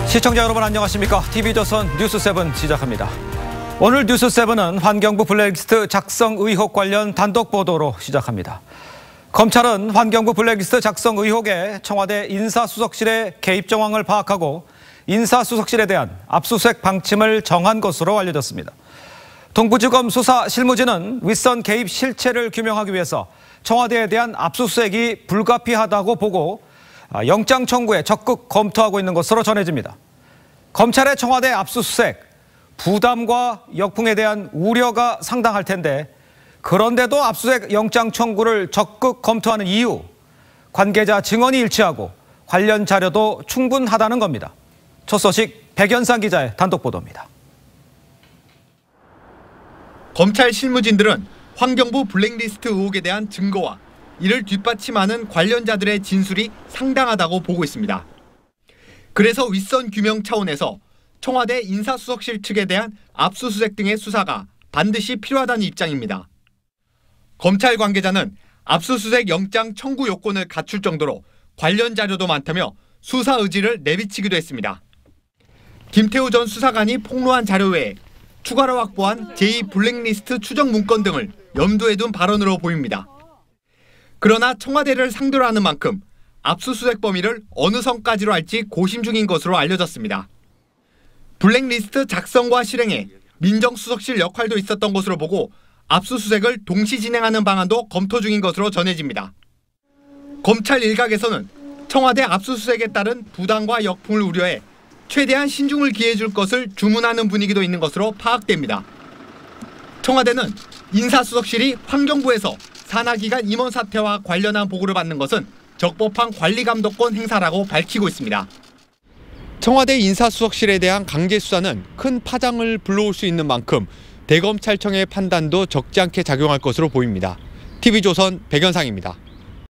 시청자 여러분 안녕하십니까? TV조선 뉴스7 시작합니다. 오늘 뉴스7은 환경부 블랙리스트 작성 의혹 관련 단독 보도로 시작합니다. 검찰은 환경부 블랙리스트 작성 의혹에 청와대 인사수석실의 개입 정황을 파악하고 인사수석실에 대한 압수수색 방침을 정한 것으로 알려졌습니다. 동부지검 수사 실무진은 윗선 개입 실체를 규명하기 위해서 청와대에 대한 압수수색이 불가피하다고 보고 영장 청구에 적극 검토하고 있는 것으로 전해집니다. 검찰의 청와대 압수수색, 부담과 역풍에 대한 우려가 상당할 텐데 그런데도 압수수색 영장 청구를 적극 검토하는 이유, 관계자 증언이 일치하고 관련 자료도 충분하다는 겁니다. 첫 소식 백연상 기자의 단독 보도입니다. 검찰 실무진들은 환경부 블랙리스트 의혹에 대한 증거와 이를 뒷받침하는 관련자들의 진술이 상당하다고 보고 있습니다. 그래서 윗선 규명 차원에서 청와대 인사수석실 측에 대한 압수수색 등의 수사가 반드시 필요하다는 입장입니다. 검찰 관계자는 압수수색 영장 청구 요건을 갖출 정도로 관련 자료도 많다며 수사 의지를 내비치기도 했습니다. 김태우 전 수사관이 폭로한 자료 외에 추가로 확보한 제2 블랙리스트 추적 문건 등을 염두에 둔 발언으로 보입니다. 그러나 청와대를 상대로 하는 만큼 압수수색 범위를 어느 선까지로 할지 고심 중인 것으로 알려졌습니다. 블랙리스트 작성과 실행에 민정수석실 역할도 있었던 것으로 보고 압수수색을 동시 진행하는 방안도 검토 중인 것으로 전해집니다. 검찰 일각에서는 청와대 압수수색에 따른 부담과 역풍을 우려해 최대한 신중을 기해 줄 것을 주문하는 분위기도 있는 것으로 파악됩니다. 청와대는 인사수석실이 환경부에서 산하기관 임원 사퇴와 관련한 보고를 받는 것은 적법한 관리감독권 행사라고 밝히고 있습니다. 청와대 인사수석실에 대한 강제 수사는 큰 파장을 불러올 수 있는 만큼 대검찰청의 판단도 적지 않게 작용할 것으로 보입니다. TV조선 백연상입니다.